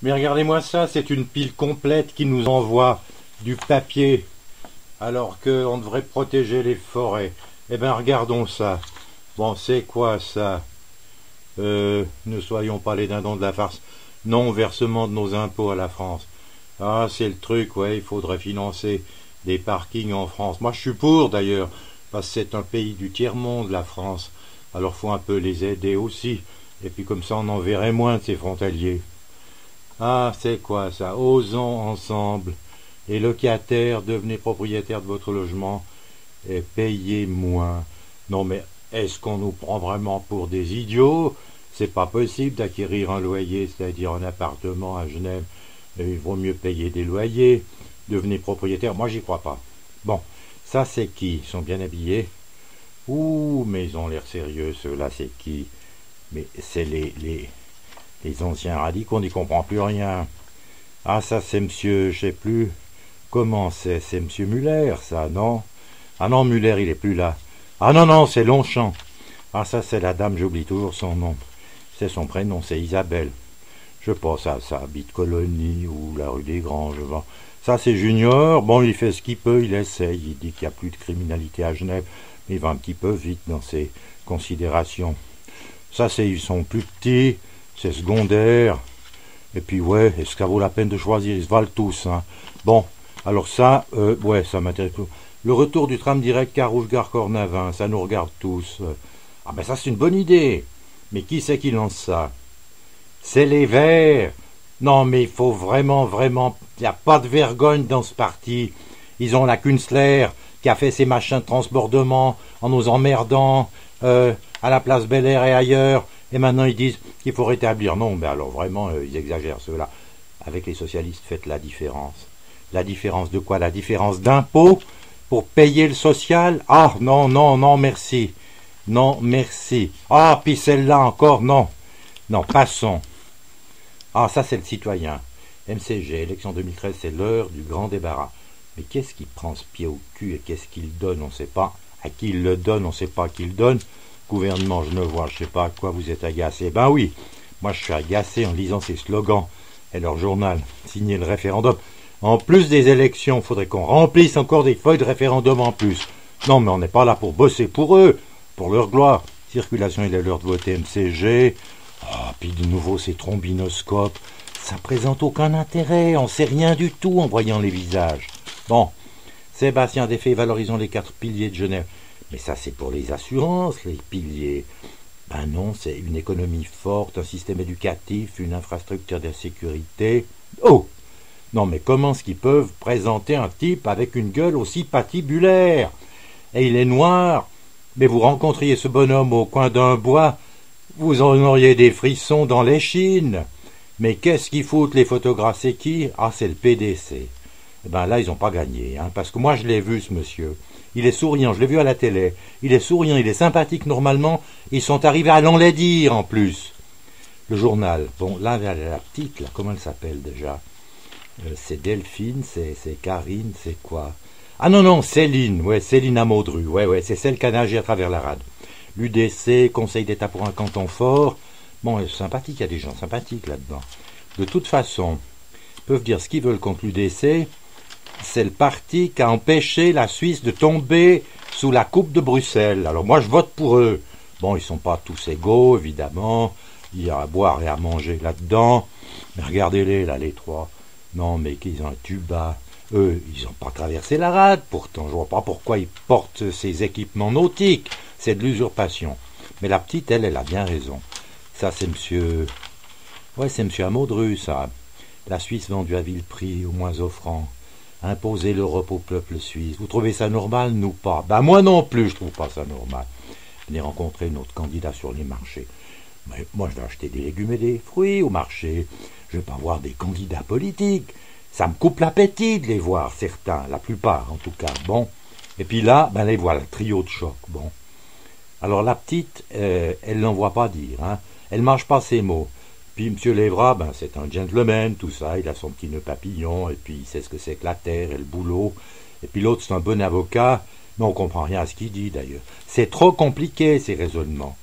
Mais regardez-moi ça, c'est une pile complète qui nous envoie du papier alors qu'on devrait protéger les forêts. Eh bien, regardons ça. Bon, c'est quoi ça? Ne soyons pas les dindons de la farce. Non versement de nos impôts à la France. Ah, c'est le truc, ouais, il faudrait financer des parkings en France. Moi, je suis pour d'ailleurs, parce que c'est un pays du tiers-monde, la France. Alors, faut un peu les aider aussi. Et puis comme ça, on en verrait moins de ces frontaliers. Ah, c'est quoi ça? Osons ensemble. Les locataires, devenez propriétaires de votre logement et payez moins. Non mais est-ce qu'on nous prend vraiment pour des idiots? C'est pas possible d'acquérir un loyer, c'est-à-dire un appartement à Genève. Il vaut mieux payer des loyers. Devenez propriétaire. Moi, j'y crois pas. Bon, ça c'est qui? Ils sont bien habillés. Ouh, mais ils ont l'air sérieux, ceux-là, c'est qui? Mais c'est les anciens radicaux, on n'y comprend plus rien. Ah, ça c'est monsieur, je sais plus. Comment c'est monsieur Muller, ça, non? Ah non, Muller, il est plus là. Ah non, non, c'est Longchamp. Ah, ça c'est la dame, j'oublie toujours son nom. C'est son prénom, c'est Isabelle. Je sais pas, ça habite Colonie ou la rue des Granges. Bon. Ça c'est Junior, bon, il fait ce qu'il peut, il essaye, il dit qu'il n'y a plus de criminalité à Genève, mais il va un petit peu vite dans ses considérations. Ça c'est, ils sont plus petits, c'est secondaire. Et puis ouais, est-ce que ça vaut la peine de choisir? Ils se valent tous, hein. Bon, alors ça, ouais, ça m'intéresse. Le retour du tram direct Carouge-Gare-Cornavin, ça nous regarde tous. Ah ben ça c'est une bonne idée. Mais qui c'est qui lance ça? C'est les Verts. Non mais il faut vraiment, vraiment... Il n'y a pas de vergogne dans ce parti. Ils ont la Künstler qui a fait ses machins de transbordement en nous emmerdant à la place Bel Air et ailleurs. Et maintenant ils disent qu'il faut rétablir. Non, mais alors vraiment, ils exagèrent ceux-là. Avec les socialistes, faites la différence. La différence de quoi? La différence d'impôt pour payer le social? Ah, non, non, non, merci. Non, merci. Ah, puis celle-là encore, non. Non, passons. Ah, ça, c'est le citoyen. MCG, élection 2013, c'est l'heure du grand débarras. Mais qu'est-ce qui prend ce pied au cul et qu'est-ce qu'il donne? On ne sait pas. À qui il le donne, on ne sait pas à qui il le donne. Gouvernement genevois, je ne sais pas à quoi vous êtes agacé. Ben oui, moi je suis agacé en lisant ces slogans et leur journal, signer le référendum. En plus des élections, il faudrait qu'on remplisse encore des feuilles de référendum en plus. Non, mais on n'est pas là pour bosser pour eux, pour leur gloire. Circulation, il est l'heure de voter MCG. Ah, puis de nouveau ces trombinoscopes. Ça présente aucun intérêt, on sait rien du tout en voyant les visages. Bon, Sébastien Desfaits, valorisons les 4 piliers de Genève. Mais ça, c'est pour les assurances, les piliers. Ben non, c'est une économie forte, un système éducatif, une infrastructure de sécurité. Oh! Non, mais comment est-ce qu'ils peuvent présenter un type avec une gueule aussi patibulaire? Et il est noir. Mais vous rencontriez ce bonhomme au coin d'un bois, vous en auriez des frissons dans l'échine. Mais qu'est-ce qu'ils foutent, les photographes? C'est qui? Ah, c'est le PDC. Eh ben là, ils n'ont pas gagné, hein, parce que moi, je l'ai vu, ce monsieur. Il est souriant, je l'ai vu à la télé. Il est souriant, il est sympathique normalement. Ils sont arrivés à l'enlaidir en plus. Le journal. Bon, là, la petite, là, comment elle s'appelle déjà? C'est Delphine, c'est Karine, c'est quoi? Ah non, non, Céline, ouais, Céline Amaudru, ouais, c'est celle qui a nagé à travers la rade. L'UDC, Conseil d'État pour un canton fort. Bon, sympathique, il y a des gens sympathiques là-dedans. De toute façon, ils peuvent dire ce qu'ils veulent contre l'UDC. C'est le parti qui a empêché la Suisse de tomber sous la coupe de Bruxelles. Alors moi, je vote pour eux. Bon, ils sont pas tous égaux, évidemment. Il y a à boire et à manger là-dedans. Mais regardez-les, là, les trois. Non, mais qu'ils ont un tuba. Eux, ils n'ont pas traversé la rade, pourtant. Je vois pas pourquoi ils portent ces équipements nautiques. C'est de l'usurpation. Mais la petite, elle a bien raison. Ça, c'est monsieur... Ouais, c'est monsieur Amaudru, ça. La Suisse vendue à vil prix, au moins offrant. Imposer l'Europe au peuple suisse. Vous trouvez ça normal? Nous pas. Ben moi non plus, je trouve pas ça normal. Venez rencontrer notre candidat sur les marchés. Mais moi, je vais acheter des légumes et des fruits au marché. Je vais pas voir des candidats politiques. Ça me coupe l'appétit de les voir, certains, la plupart en tout cas. Bon. Et puis là, ben les voilà, trio de choc. Bon. Alors la petite, elle n'envoie pas dire, hein. Elle mange pas ses mots. Puis M. Lévra, ben c'est un gentleman, tout ça, il a son petit nœud papillon, et puis il sait ce que c'est que la terre et le boulot. Et puis l'autre, c'est un bon avocat, mais on comprend rien à ce qu'il dit d'ailleurs. C'est trop compliqué, ces raisonnements.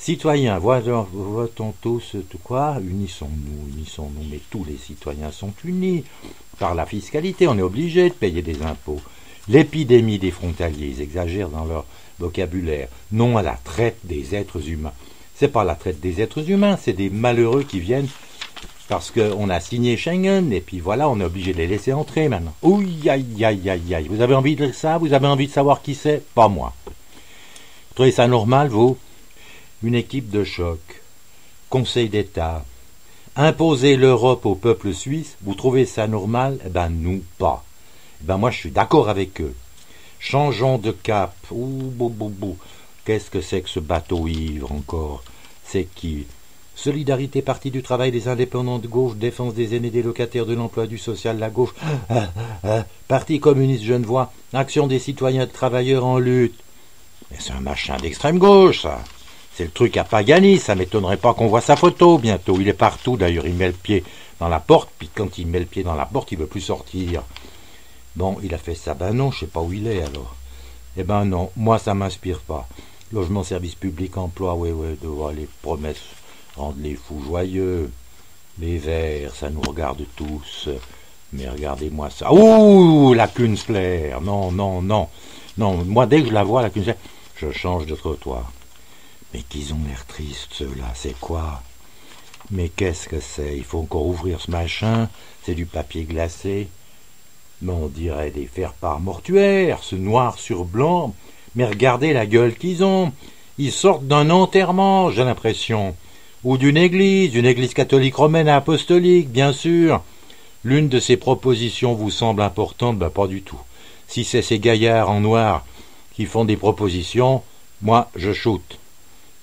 Citoyens, votons tous, quoi? Unissons-nous, mais tous les citoyens sont unis. Par la fiscalité, on est obligé de payer des impôts. L'épidémie des frontaliers, ils exagèrent dans leur vocabulaire. Non à la traite des êtres humains. C'est pas la traite des êtres humains, c'est des malheureux qui viennent parce qu'on a signé Schengen, et puis voilà, on est obligé de les laisser entrer maintenant. Ouïe, aïe, aïe, aïe, aïe. Vous avez envie de ça? Vous avez envie de savoir qui c'est? Pas moi. Vous trouvez ça normal, vous? Une équipe de choc, Conseil d'État, imposer l'Europe au peuple suisse, vous trouvez ça normal? Eh ben, nous, pas. Eh ben, moi, je suis d'accord avec eux. Changeons de cap. Ouh, bou, bou, bou. Qu'est-ce que c'est que ce bateau ivre encore? C'est qui? Solidarité, Parti du travail, des indépendants de gauche, défense des aînés, des locataires, de l'emploi, du social, la gauche, Parti communiste genevois, action des citoyens de travailleurs en lutte. Mais c'est un machin d'extrême gauche, ça. C'est le truc à Pagani, ça m'étonnerait pas qu'on voit sa photo bientôt. Il est partout d'ailleurs, il met le pied dans la porte, puis quand il met le pied dans la porte, il veut plus sortir. Bon, il a fait ça, ben non, je sais pas où il est alors. Eh ben non, moi ça m'inspire pas. Logement, service public, emploi, ouais, de voir les promesses rendent les fous joyeux. Les verts, ça nous regarde tous. Mais regardez-moi ça. Ouh, la Kunstler. Non, non, non. Non, moi dès que je la vois, la Kunstler, je change de trottoir. Mais qu'ils ont l'air tristes, ceux-là, c'est quoi? Mais qu'est-ce que c'est? Il faut encore ouvrir ce machin, c'est du papier glacé. Mais on dirait des faire-part mortuaires, ce noir sur blanc. Mais regardez la gueule qu'ils ont. Ils sortent d'un enterrement, j'ai l'impression. Ou d'une église catholique romaine apostolique, bien sûr. L'une de ces propositions vous semble importante? Ben pas du tout. Si c'est ces gaillards en noir qui font des propositions, moi je shoot.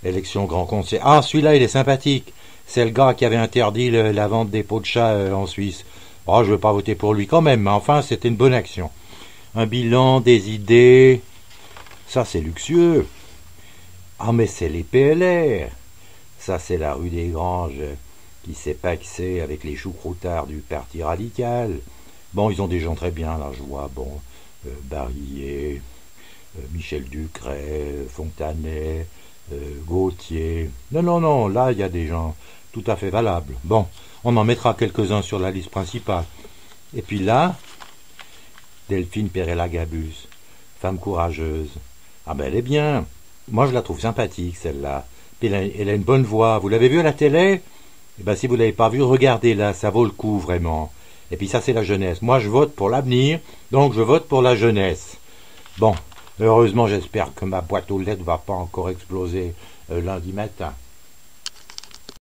Élection Grand Conseil. Ah, celui-là, il est sympathique. C'est le gars qui avait interdit la vente des pots de chat en Suisse. Oh, je ne veux pas voter pour lui quand même, mais enfin, c'était une bonne action. Un bilan, des idées. Ça, c'est luxueux. Ah, mais c'est les PLR. Ça, c'est la rue des Granges qui s'est paxée avec les choucroutards du Parti radical. Bon, ils ont des gens très bien, là, je vois. Bon, Barillet, Michel Ducret, Fontanet, Gauthier. Non, là, il y a des gens tout à fait valables. Bon, on en mettra quelques-uns sur la liste principale. Et puis là, Delphine Perella-Gabus, femme courageuse. Ah ben, elle est bien. Moi, je la trouve sympathique, celle-là. Puis elle a une bonne voix. Vous l'avez vue à la télé? Eh ben, si vous ne l'avez pas vue, regardez-la, ça vaut le coup, vraiment. Et puis ça, c'est la jeunesse. Moi, je vote pour l'avenir, donc je vote pour la jeunesse. Bon, heureusement, j'espère que ma boîte aux lettres ne va pas encore exploser lundi matin.